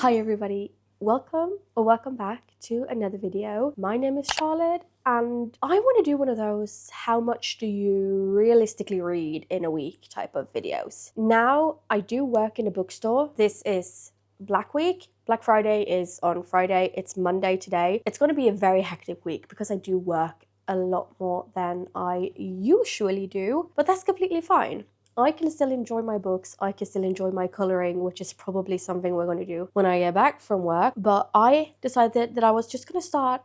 Hi everybody, welcome back to another video. My name is Charlotte and I want to do one of those how much do you realistically read in a week type of videos. Now, I do work in a bookstore. This is Black Week. Black Friday is on Friday. It's Monday today. It's going to be a very hectic week because I do work a lot more than I usually do, but that's completely fine. I can still enjoy my books, I can still enjoy my colouring, which is probably something we're going to do when I get back from work. But I decided that I was just going to start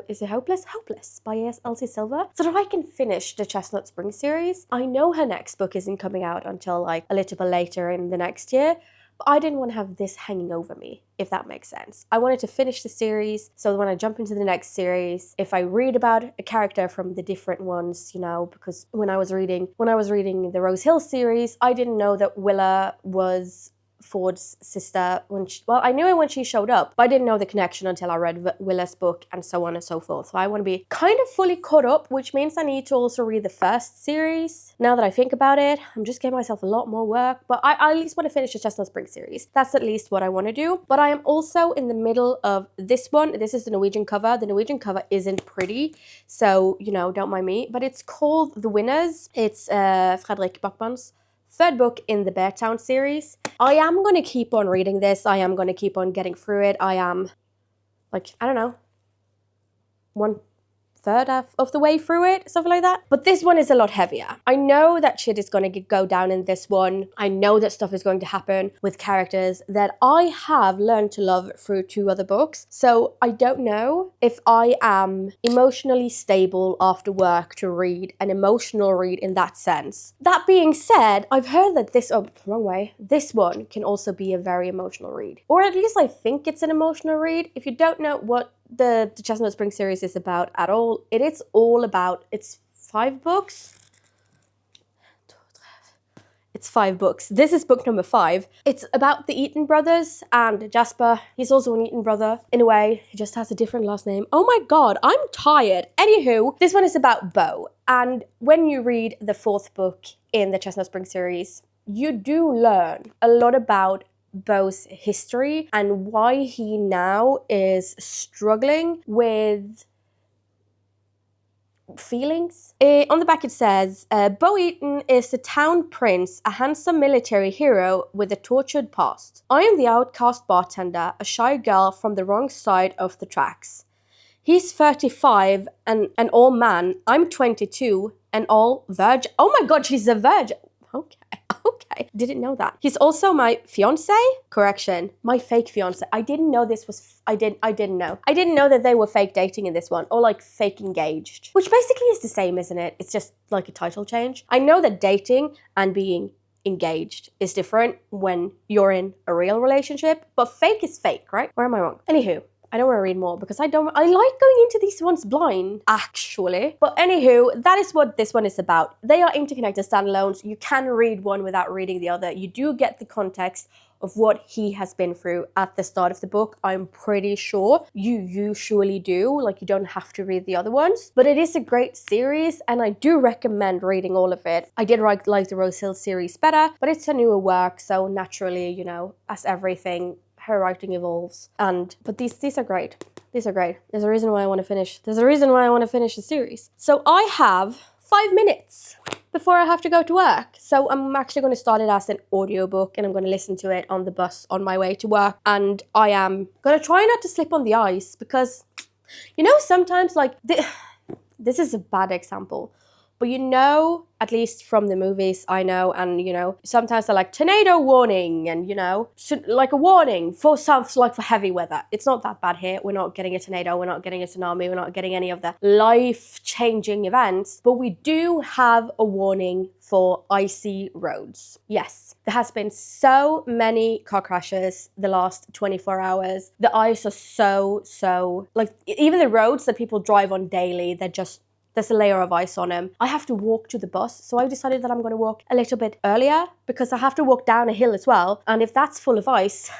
Is It Hopeless? Hopeless by Elsie Silver, so that I can finish the Chestnut Spring series. I know her next book isn't coming out until like a little bit later in the next year, but I didn't want to have this hanging over me, if that makes sense. I wanted to finish the series, so when I jump into the next series, if I read about a character from the different ones, because when I was reading the Rose Hill series, I didn't know that Willa was Ford's sister I knew it when she showed up, but I didn't know the connection until I read Willa's book and so on and so forth. So I want to be kind of fully caught up, which means I need to also read the first series. Now that I think about it, I'm just giving myself a lot more work, but I at least want to finish the Chestnut Spring series. That's at least what I want to do. But I am also in the middle of this one. This is the Norwegian cover. The Norwegian cover isn't pretty, so don't mind me, but it's called The Winners. It's Fredrik Backman's third book in the Beartown series. I am going to keep on reading this. I am going to keep on getting through it. I am, I don't know, 1/3 of the way through it, something like that. But this one is a lot heavier. I know that shit is going to go down in this one. I know that stuff is going to happen with characters that I have learned to love through 2 other books. So I don't know if I am emotionally stable after work to read an emotional read in that sense. That being said, I've heard that this one can also be a very emotional read. Or at least I think it's an emotional read. If you don't know what the Chestnut Spring series is about at all, it's all about, it's 5 books. It's 5 books. This is book number 5. It's about the Eaton brothers and Jasper. He's also an Eaton brother. In a way, he just has a different last name. Oh my god, I'm tired. Anywho, this one is about Bo. And when you read the 4th book in the Chestnut Spring series, you do learn a lot about Bo's history and why he now is struggling with feelings. On the back it says, Bo Eaton is the town prince, a handsome military hero with a tortured past. I am the outcast bartender, a shy girl from the wrong side of the tracks. He's 35 and an all man. I'm 22 and all virgin. Oh my god, she's a virgin. Okay, didn't know that. He's also my fiance? Correction, my fake fiance. I didn't know this was, I didn't know. I didn't know that they were fake dating in this one, or like fake engaged. Which basically is the same, isn't it? It's just like a title change. I know that dating and being engaged is different when you're in a real relationship, but fake is fake, right? Or am I wrong? Anywho, I don't want to read more because I like going into these ones blind, actually. But anywho, that is what this one is about. They are interconnected standalones. You can read one without reading the other. You do get the context of what he has been through at the start of the book. I'm pretty sure you usually do. Like, you don't have to read the other ones. But it is a great series, and I do recommend reading all of it. I did like the Rose Hill series better, but it's a newer work, so naturally, as everything, her writing evolves. But these are great. These are great. There's a reason why I want to finish. The series. So I have 5 minutes before I have to go to work. So I'm actually going to start it as an audiobook, and I'm going to listen to it on the bus on my way to work. And I am going to try not to slip on the ice because, sometimes like this is a bad example. But at least from the movies I know, and sometimes they're like tornado warning, and like a warning for like for heavy weather. It's not that bad here. We're not getting a tornado, we're not getting a tsunami, we're not getting any of the life-changing events, but we do have a warning for icy roads. Yes, there has been so many car crashes the last 24 hours. The ice is so like, even the roads that people drive on daily, there's a layer of ice on them. I have to walk to the bus, so I decided that I'm going to walk a little bit earlier because I have to walk down a hill as well. And if that's full of ice,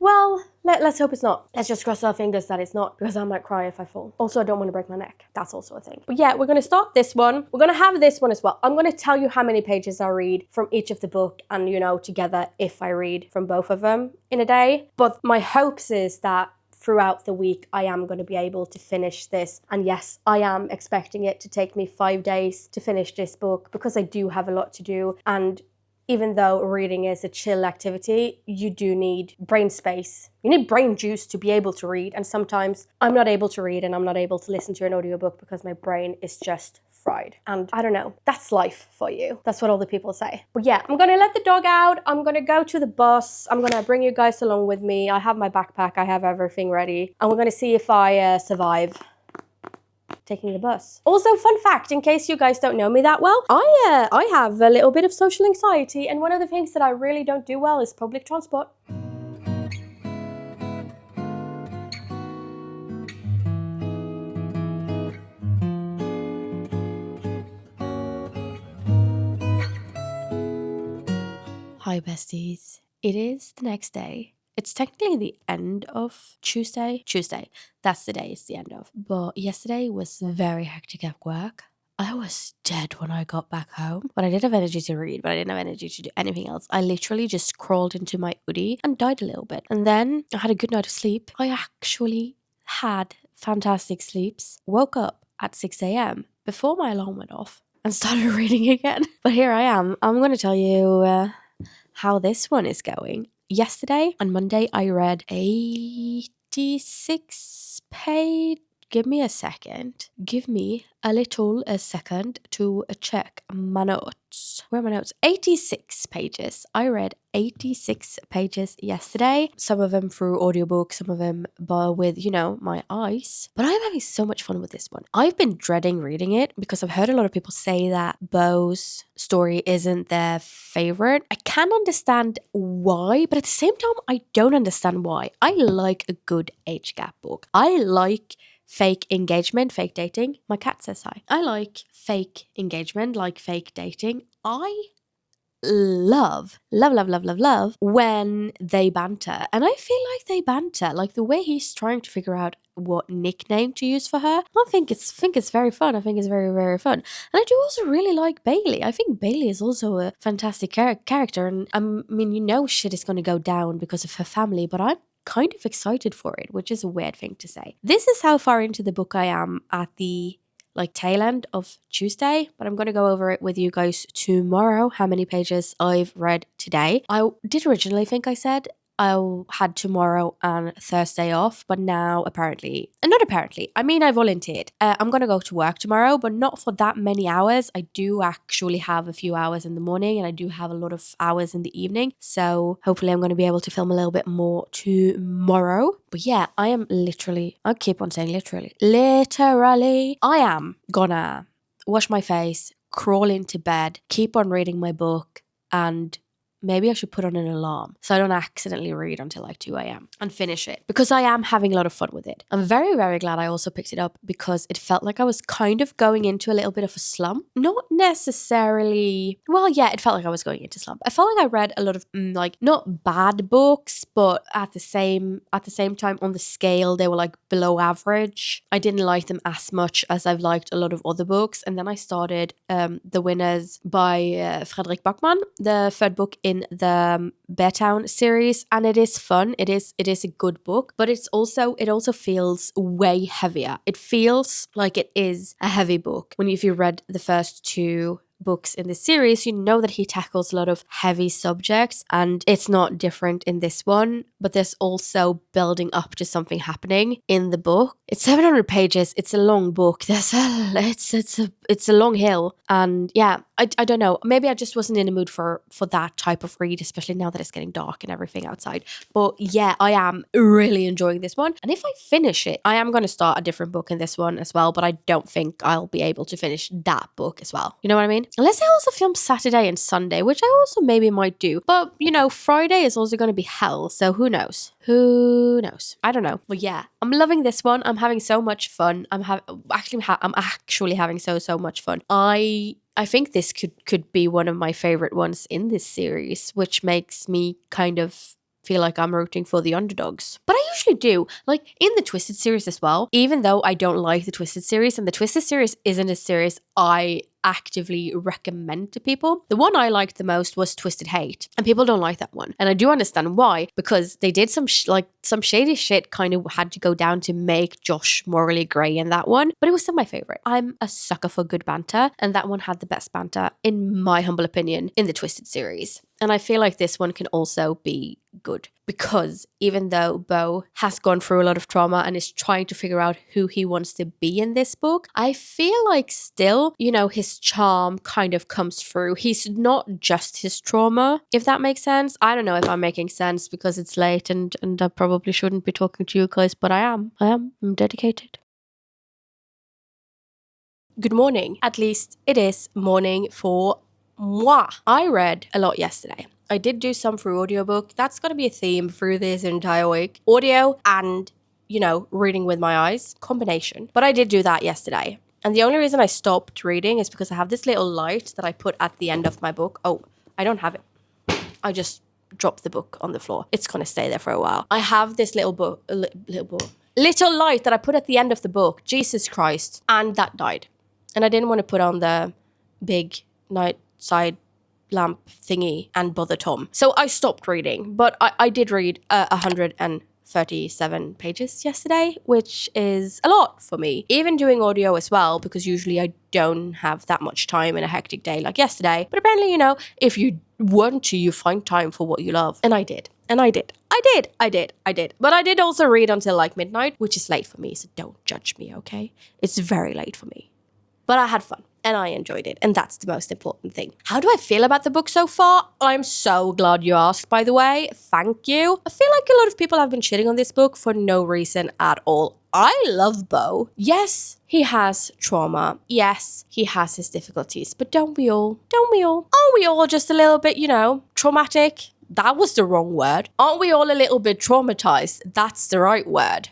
well, Let's hope it's not. Let's just cross our fingers that it's not, because I might cry if I fall. Also, I don't want to break my neck. That's also a thing. But yeah, we're going to start this one. We're going to have this one as well. I'm going to tell you how many pages I read from each of the book and, together if I read from both of them in a day. But my hopes is that throughout the week, I am going to be able to finish this. And yes, I am expecting it to take me 5 days to finish this book because I do have a lot to do. And even though reading is a chill activity, you do need brain space. You need brain juice to be able to read. And sometimes I'm not able to read and I'm not able to listen to an audiobook because my brain is just fried. And I don't know, that's life for you. That's what all the people say. But yeah, I'm gonna let the dog out. I'm gonna go to the bus. I'm gonna bring you guys along with me. I have my backpack. I have everything ready. And we're gonna see if I survive taking the bus. Also, fun fact, in case you guys don't know me that well, I have a little bit of social anxiety, and one of the things that I really don't do well is public transport. Hi besties, it is the next day. It's technically the end of Tuesday. That's the day it's the end of. But yesterday was very hectic at work. I was dead when I got back home. But I did have energy to read, but I didn't have energy to do anything else. I literally just crawled into my hoodie and died a little bit. And then I had a good night of sleep. I actually had fantastic sleeps. Woke up at 6 a.m. before my alarm went off and started reading again. But here I am. I'm going to tell you how this one is going. Yesterday, on Monday, I read 86 page. Give me a second. Give me a second to check my notes. Where are my notes? 86 pages. I read 86 pages yesterday. Some of them through audiobook, some of them with, my eyes. But I'm having so much fun with this one. I've been dreading reading it because I've heard a lot of people say that Beau's story isn't their favorite. I can understand why, but at the same time, I don't understand why. I like a good age gap book. I like fake engagement, fake dating. My cat says hi. I like fake engagement, like fake dating. I love when they banter. And I feel like they banter. Like the way he's trying to figure out what nickname to use for her. I think it's very fun. I think it's very, very fun. And I do also really like Bailey. I think Bailey is also a fantastic character. And I mean, shit is going to go down because of her family, but I'm kind of excited for it, which is a weird thing to say. This is how far into the book I am at the tail end of Tuesday, but I'm going to go over it with you guys tomorrow, how many pages I've read today. I did originally think I said I had tomorrow and Thursday off, but now I volunteered. I'm going to go to work tomorrow, but not for that many hours. I do actually have a few hours in the morning and I do have a lot of hours in the evening. So hopefully I'm going to be able to film a little bit more tomorrow. But yeah, I am I keep on saying literally, I am gonna wash my face, crawl into bed, keep on reading my book, and maybe I should put on an alarm so I don't accidentally read until 2 a.m. and finish it, because I am having a lot of fun with it. I'm very, very glad I also picked it up because it felt like I was kind of going into a little bit of a slump. Not necessarily, well, yeah, it felt like I was going into slump. I felt like I read a lot of not bad books, but at the same time on the scale, they were below average. I didn't like them as much as I've liked a lot of other books. And then I started The Winners by Fredrik Backman, the third book in the Beartown series, and it is fun. It is a good book, but it also feels way heavier. It feels like it is a heavy book. If you read the first two books in the series, you know that he tackles a lot of heavy subjects, and it's not different in this one, but there's also building up to something happening in the book. It's 700 pages. It's a long book. It's a long hill, and yeah, I don't know. Maybe I just wasn't in the mood for that type of read, especially now that it's getting dark and everything outside. But yeah, I am really enjoying this one, and if I finish it, I am going to start a different book in this one as well, but I don't think I'll be able to finish that book as well. You know what I mean? Unless I also film Saturday and Sunday, which I also maybe might do. But, Friday is also going to be hell, so who knows? I don't know. But yeah, I'm loving this one. I'm having so much fun. I'm actually having so much fun. I think this could be one of my favorite ones in this series, which makes me kind of feel like I'm rooting for the underdogs. But I usually do. Like in the Twisted series as well, even though I don't like the Twisted series, and the Twisted series isn't a series I actively recommend to people. The one I liked the most was Twisted Hate, and people don't like that one. And I do understand why, because they did some shady shit kind of had to go down to make Josh morally grey in that one, but it was still my favorite. I'm a sucker for good banter, and that one had the best banter, in my humble opinion, in the Twisted series. And I feel like this one can also be good, because even though Bo has gone through a lot of trauma and is trying to figure out who he wants to be in this book, I feel like still, his charm kind of comes through. He's not just his trauma, if that makes sense. I don't know if I'm making sense because it's late and I probably shouldn't be talking to you guys, but I am. I'm dedicated. Good morning. At least it is morning for moi. I read a lot yesterday. I did do some through audiobook. That's going to be a theme through this entire week. Audio and, reading with my eyes. Combination. But I did do that yesterday. And the only reason I stopped reading is because I have this little light that I put at the end of my book. Oh, I don't have it. I just dropped the book on the floor. It's going to stay there for a while. I have this little light that I put at the end of the book. Jesus Christ. And that died. And I didn't want to put on the big night side lamp thingy and bother Tom. So I stopped reading. But I did read 137 pages yesterday, which is a lot for me. Even doing audio as well, because usually I don't have that much time in a hectic day like yesterday. But apparently, if you want to, you find time for what you love. And I did. But I did also read until like midnight, which is late for me. So don't judge me, okay? It's very late for me. But I had fun. And I enjoyed it. And that's the most important thing. How do I feel about the book so far? I'm so glad you asked, by the way. Thank you. I feel like a lot of people have been shitting on this book for no reason at all. I love Bo. Yes, he has trauma. Yes, he has his difficulties. But don't we all? Aren't we all just a little bit, traumatic? That was the wrong word. Aren't we all a little bit traumatized? That's the right word.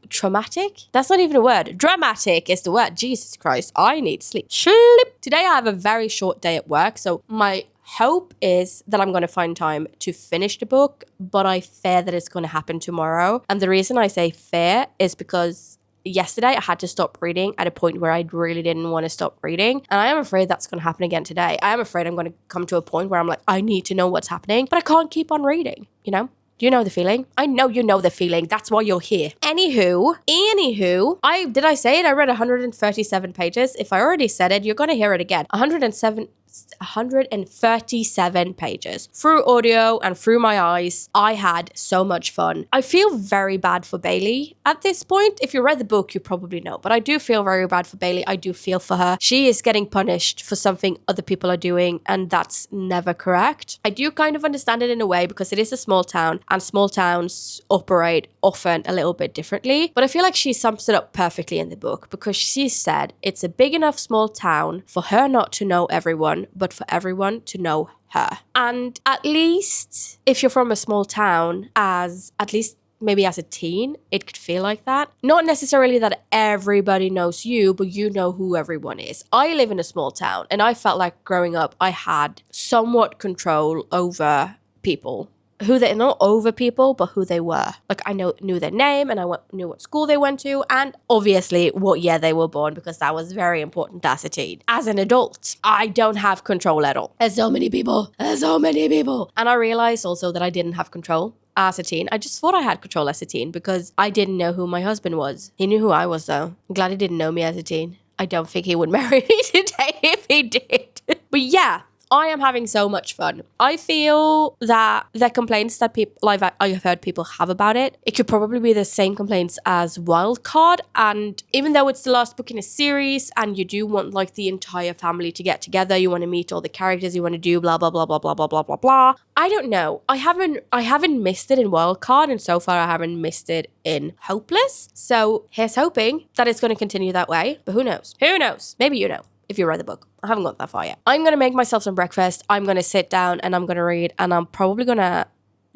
Traumatic? That's not even a word. Dramatic is the word. Jesus Christ, I need sleep. Today I have a very short day at work, so my hope is that I'm going to find time to finish the book, but I fear that it's going to happen tomorrow. And the reason I say fear is because yesterday I had to stop reading at a point where I really didn't want to stop reading. And I am afraid that's going to happen again today. I am afraid I'm going to come to a point where I'm like, I need to know what's happening, but I can't keep on reading, Do you know the feeling? I know you know the feeling. That's why you're here. Anywho, did I say it? I read 137 pages. If I already said it, you're going to hear it again. 137 pages. Through audio and through my eyes, I had so much fun. I feel very bad for Bailey at this point. If you read the book, you probably know. But I do feel very bad for Bailey. I do feel for her. She is getting punished for something other people are doing, and that's never correct. I do kind of understand it in a way because it is a small town, and small towns operate often a little bit differently. But I feel like she sums it up perfectly in the book because she said it's a big enough small town for her not to know everyone, but for everyone to know her. And at least if you're from a small town, maybe as a teen, it could feel like that. Not necessarily that everybody knows you, but you know who everyone is. I live in a small town, and I felt like growing up, I had somewhat control over people. Not over people, but who they were. Like I knew their name, and I knew what school they went to, and obviously what year they were born, because that was very important as a teen. As an adult, I don't have control at all. There's so many people. And I realized also that I didn't have control as a teen. I just thought I had control as a teen because I didn't know who my husband was. He knew who I was though. I'm glad he didn't know me as a teen. I don't think he would marry me today if he did. But yeah, I am having so much fun. I feel that the complaints that I've heard people have about it could probably be the same complaints as Wildcard. And even though it's the last book in a series and you do want like the entire family to get together, you want to meet all the characters, you want to do blah, blah, blah, blah, blah, blah, blah, blah, blah. I don't know. I haven't missed it in Wildcard, and so far I haven't missed it in Hopeless. So here's hoping that it's going to continue that way. But who knows? Maybe you know. If you read the book. I haven't got that far yet. I'm going to make myself some breakfast. I'm going to sit down and I'm going to read, and I'm probably going to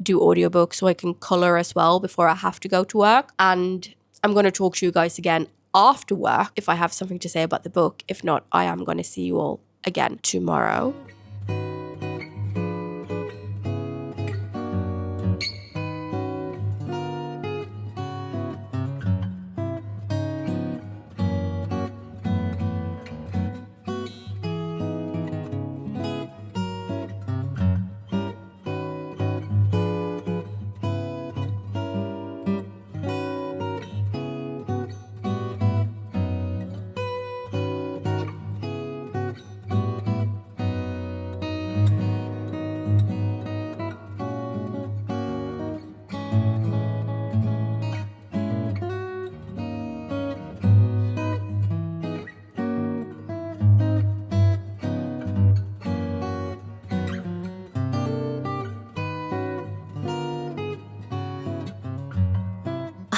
do audiobooks so I can color as well before I have to go to work. And I'm going to talk to you guys again after work if I have something to say about the book. If not, I am going to see you all again tomorrow.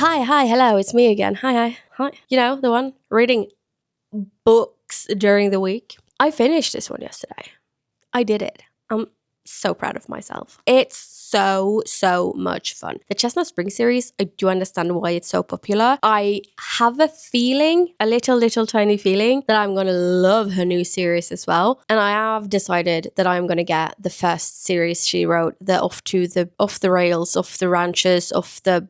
Hi, hello, it's me again. Hi. You know, the one reading books during the week. I finished this one yesterday. I did it. I'm so proud of myself. It's so much fun. The Chestnut Spring series, I do understand why it's so popular. I have a feeling, a little tiny feeling, that I'm gonna love her new series as well. And I have decided that I'm gonna get the first series she wrote, the off the rails, off the ranches, off the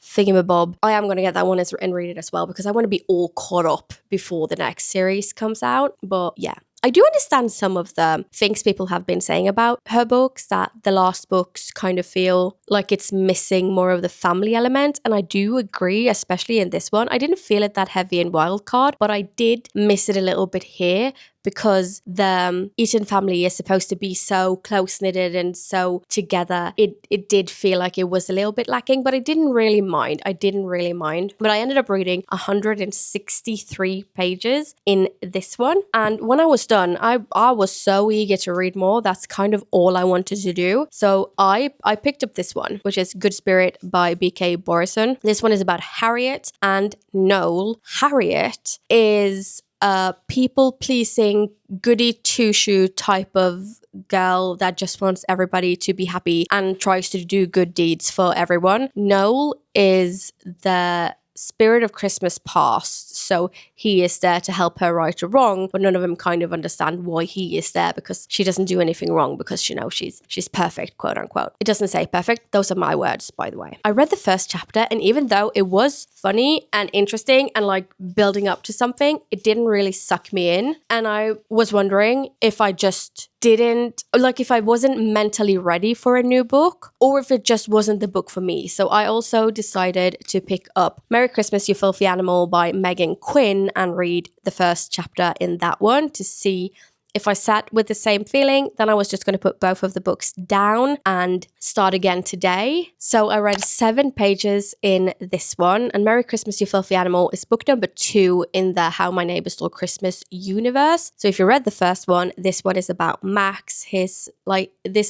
thingamabob. I am going to get that one and read it as well because I want to be all caught up before the next series comes out. But yeah, I do understand some of the things people have been saying about her books, that the last books kind of feel like it's missing more of the family element. And I do agree, especially in this one. I didn't feel it that heavy in Wildcard, but I did miss it a little bit here because the Eaton family is supposed to be so close-knitted and so together. It did feel like it was a little bit lacking, but I didn't really mind. But I ended up reading 163 pages in this one. And when I was done, I was so eager to read more. That's kind of all I wanted to do. So I picked up this one, which is Good Spirit by B.K. Borison. This one is about Harriet and Noel. Harriet is a people-pleasing, goody two-shoe type of girl that just wants everybody to be happy and tries to do good deeds for everyone. Noel is the spirit of Christmas past, so he is there to help her right or wrong, but none of them kind of understand why he is there because she doesn't do anything wrong because, you know, she's perfect, quote unquote. It doesn't say perfect. Those are my words, by the way. I read the first chapter, and even though it was funny and interesting and like building up to something, it didn't really suck me in. And I was wondering if I just didn't, like, if I wasn't mentally ready for a new book or if it just wasn't the book for me. So I also decided to pick up Merry Christmas, You Filthy Animal by Megan Quinn and read the first chapter in that one to see if I sat with the same feeling. Then I was just going to put both of the books down and start again today. So I read 7 pages in this one, and Merry Christmas, You Filthy Animal is book number 2 in the How My Neighbor Stole Christmas universe. So if you read the first one, this one is about Max. This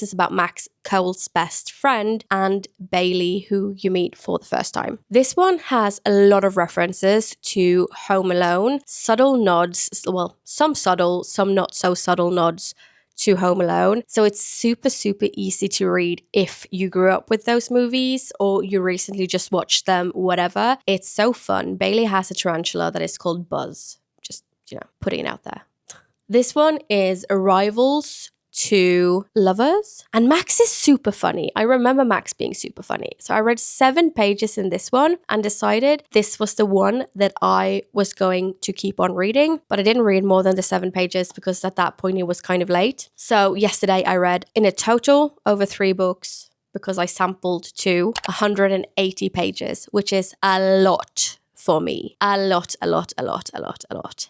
is about Max, Cole's best friend, and Bailey, who you meet for the first time. This one has a lot of references to Home Alone, subtle nods, well, some subtle, some not so subtle nods to Home Alone. So it's super easy to read if you grew up with those movies or you recently just watched them, whatever. It's so fun. Bailey has a tarantula that is called Buzz. Just, you know, putting it out there. This one is Arrivals to Lovers, and Max is super funny. I remember Max being super funny. So I read 7 pages in this one and decided this was the one that I was going to keep on reading, but I didn't read more than the 7 pages because at that point it was kind of late. So yesterday I read in a total over 3 books because I sampled to 180 pages, which is a lot for me. A lot.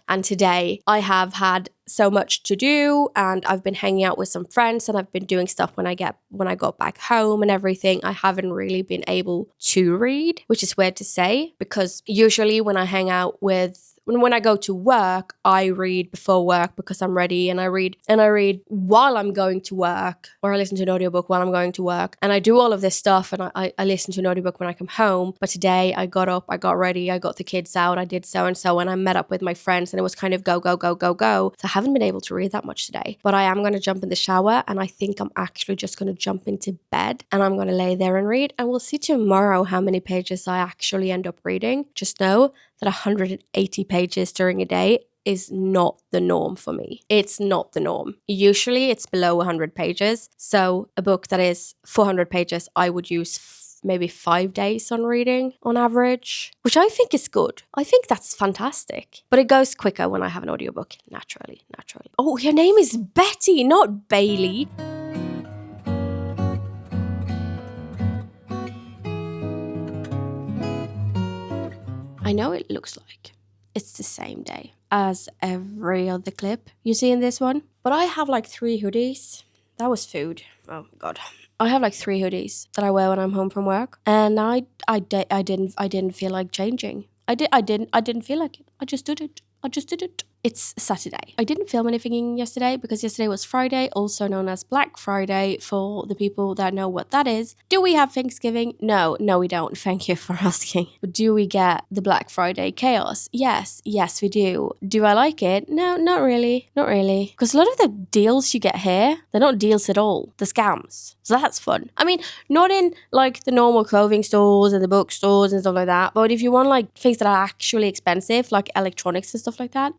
And today I have had so much to do, and I've been hanging out with some friends, and I've been doing stuff when I got back home and everything. I haven't really been able to read, which is weird to say because usually when I hang out with when I go to work, I read before work because I'm ready, and I read while I'm going to work, or I listen to an audiobook while I'm going to work, and I do all of this stuff, and I listen to an audiobook when I come home. But today I got up, I got ready, I got the kids out, I did so and so, and I met up with my friends, and it was kind of go. So I haven't been able to read that much today, but I am going to jump in the shower, and I think I'm actually just going to jump into bed, and I'm going to lay there and read, and we'll see tomorrow how many pages I actually end up reading. Just know that 180 pages during a day is not the norm for me. It's not the norm. Usually it's below 100 pages. So a book that is 400 pages, I would use maybe 5 days on reading on average, which I think is good. I think that's fantastic. But it goes quicker when I have an audiobook, naturally. Oh, your name is Betty, not Bailey. I know it looks like it's the same day as every other clip you see in this one, but I have like 3 hoodies. That was food. Oh God. I have like 3 hoodies that I wear when I'm home from work, and I didn't feel like changing. I didn't feel like it. I just did it. it's Saturday. I didn't film anything yesterday because yesterday was Friday, also known as Black Friday for the people that know what that is. Do we have Thanksgiving? No, we don't. Thank you for asking. But do we get the Black Friday chaos? Yes, we do. Do I like it? No, not really. Because a lot of the deals you get here, they're not deals at all. They're scams. So that's fun. I mean, not in like the normal clothing stores and the bookstores and stuff like that, but if you want like things that are actually expensive, like electronics and stuff like that,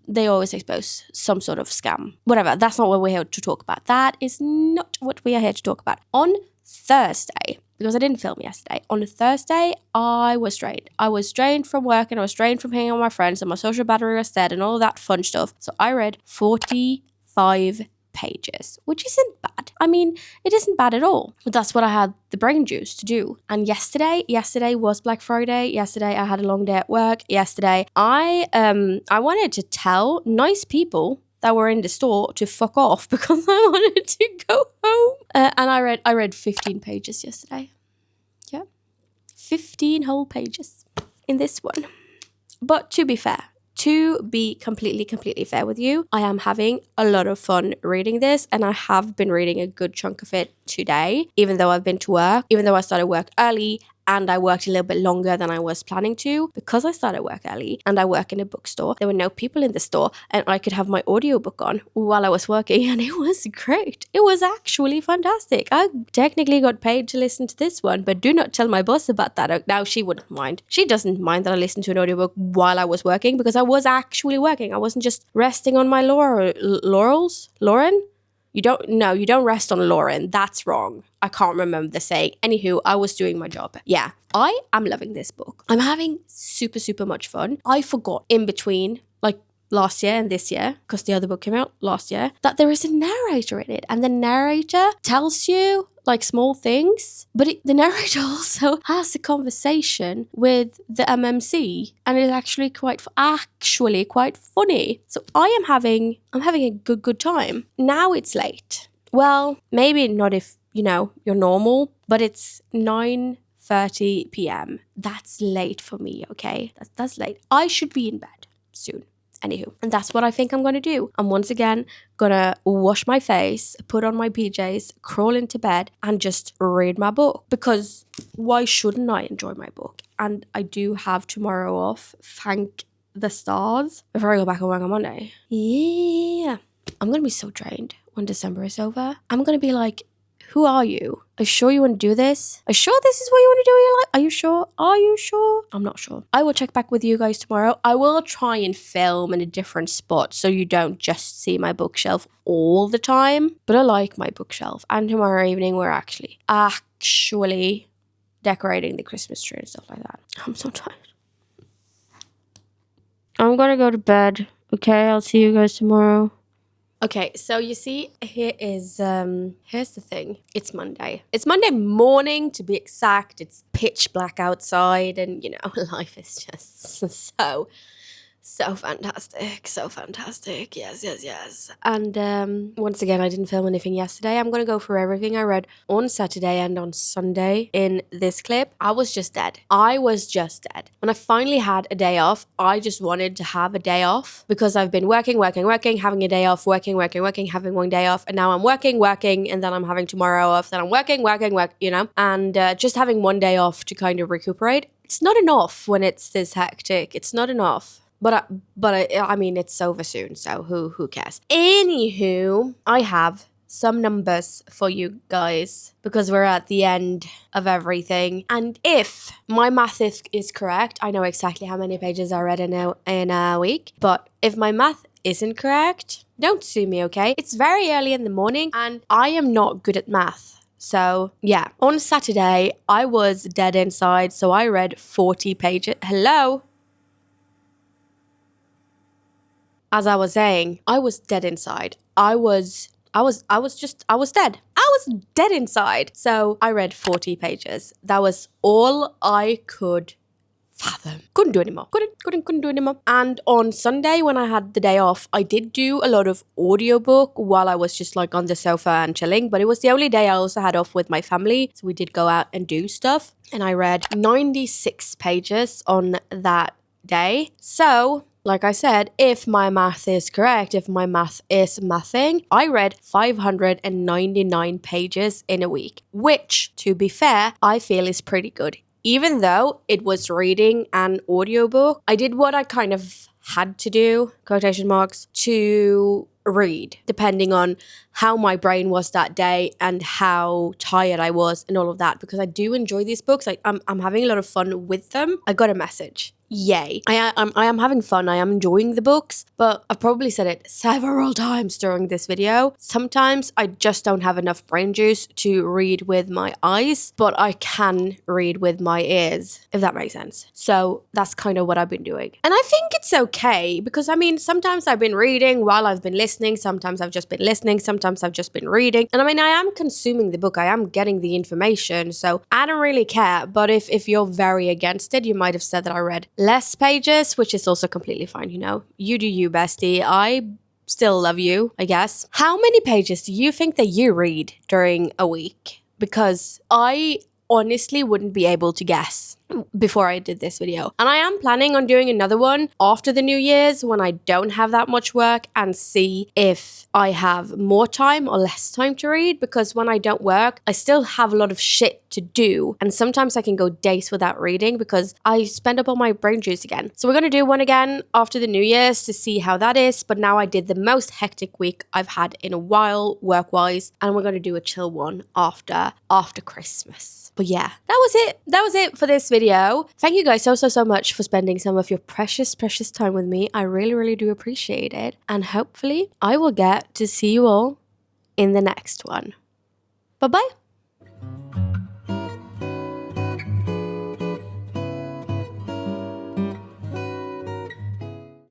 they always expose some sort of scam. Whatever, that's not what we're here to talk about. That is not what we are here to talk about. On Thursday, because I didn't film yesterday, on Thursday, I was drained. I was drained from work and I was drained from hanging out with my friends and my social battery was dead and all that fun stuff. So I read 45 pages, which isn't bad. I mean, it isn't bad at all. But that's what I had the brain juice to do. And yesterday was Black Friday. Yesterday I had a long day at work. Yesterday I wanted to tell nice people that were in the store to fuck off because I wanted to go home. And I read 15 pages yesterday. Yeah. 15 whole pages in this one. But to be fair, to be completely fair with you, I am having a lot of fun reading this, and I have been reading a good chunk of it today, even though I've been to work, even though I started work early and I worked a little bit longer than I was planning to. Because I started work early and I work in a bookstore, there were no people in the store and I could have my audiobook on while I was working, and it was great. It was actually fantastic. I technically got paid to listen to this one, but do not tell my boss about that. Now she wouldn't mind. She doesn't mind that I listened to an audiobook while I was working because I was actually working. I wasn't just resting on my laurels. Lauren? You don't rest on Lauren. That's wrong. I can't remember the saying. Anywho, I was doing my job. Yeah, I am loving this book. I'm having super much fun. I forgot in between, like last year and this year, because the other book came out last year, that there is a narrator in it. And the narrator tells you like small things, but the narrator also has a conversation with the MMC, and it's actually quite funny. So I'm having a good time. Now it's late. Well, maybe not if you're normal, but it's 9:30 p.m. That's late for me. Okay, that's late. I should be in bed soon. Anywho, and that's what I think I'm going to do. I'm once again going to wash my face, put on my PJs, crawl into bed and just read my book. Because why shouldn't I enjoy my book? And I do have tomorrow off, thank the stars, before I go back and work on Monday. Yeah. I'm going to be so drained when December is over. I'm going to be like, who are you? Are you sure you want to do this? Are you sure this is what you want to do in your life? Are you sure? I'm not sure. I will check back with you guys tomorrow. I will try and film in a different spot so you don't just see my bookshelf all the time. But I like my bookshelf. And tomorrow evening we're actually decorating the Christmas tree and stuff like that. I'm so tired. I'm gonna go to bed. Okay, I'll see you guys tomorrow. Okay, so you see, here's the thing. It's Monday. It's Monday morning, to be exact. It's pitch black outside, and life is just so fantastic. Yes. And once again, I didn't film anything yesterday. I'm gonna go through everything I read on Saturday and on Sunday in this clip. I was just dead. When I finally had a day off, I just wanted to have a day off because I've been working, having a day off, working, having one day off, and now I'm working, and then I'm having tomorrow off, then I'm working, and just having one day off to kind of recuperate. It's not enough when it's this hectic. It's not enough. But I mean, it's over soon, so who cares? Anywho, I have some numbers for you guys because we're at the end of everything. And if my math is correct, I know exactly how many pages I read in a week. But if my math isn't correct, don't sue me, okay? It's very early in the morning and I am not good at math. So yeah, on Saturday, I was dead inside, so I read 40 pages. Hello? As I was saying, I was dead inside. I was dead. I was dead inside. So I read 40 pages. That was all I could fathom. Couldn't do anymore. Couldn't do anymore. And on Sunday, when I had the day off, I did do a lot of audiobook while I was just like on the sofa and chilling. But it was the only day I also had off with my family. So we did go out and do stuff. And I read 96 pages on that day. So Like I said, if my math is correct, if my math is mathing, I read 599 pages in a week, which, to be fair, I feel is pretty good. Even though it was reading an audiobook, I did what I kind of had to do, quotation marks, to read, depending on how my brain was that day and how tired I was and all of that, because I do enjoy these books. I'm having a lot of fun with them. I got a message. Yay. I am having fun. I am enjoying the books, but I've probably said it several times during this video. Sometimes I just don't have enough brain juice to read with my eyes, but I can read with my ears, if that makes sense. So that's kind of what I've been doing. And I think it's okay because, I mean, sometimes I've been reading while I've been listening. Sometimes I've just been listening. Sometimes I've just been reading. And I mean, I am consuming the book. I am getting the information. So I don't really care. But if you're very against it, you might have said that I read less pages, which is also completely fine, you know. You do you, bestie. I still love you, I guess. How many pages do you think that you read during a week? Because I honestly wouldn't be able to guess before I did this video. And I am planning on doing another one after the New Year's when I don't have that much work and see if I have more time or less time to read, because when I don't work, I still have a lot of shit to do. And sometimes I can go days without reading because I spend up all my brain juice again. So we're going to do one again after the New Year's to see how that is. But now I did the most hectic week I've had in a while work-wise. And we're going to do a chill one after Christmas. But yeah, that was it. That was it for this video. Thank you guys so much for spending some of your precious time with me. I really do appreciate it. And hopefully I will get to see you all in the next one. Bye-bye.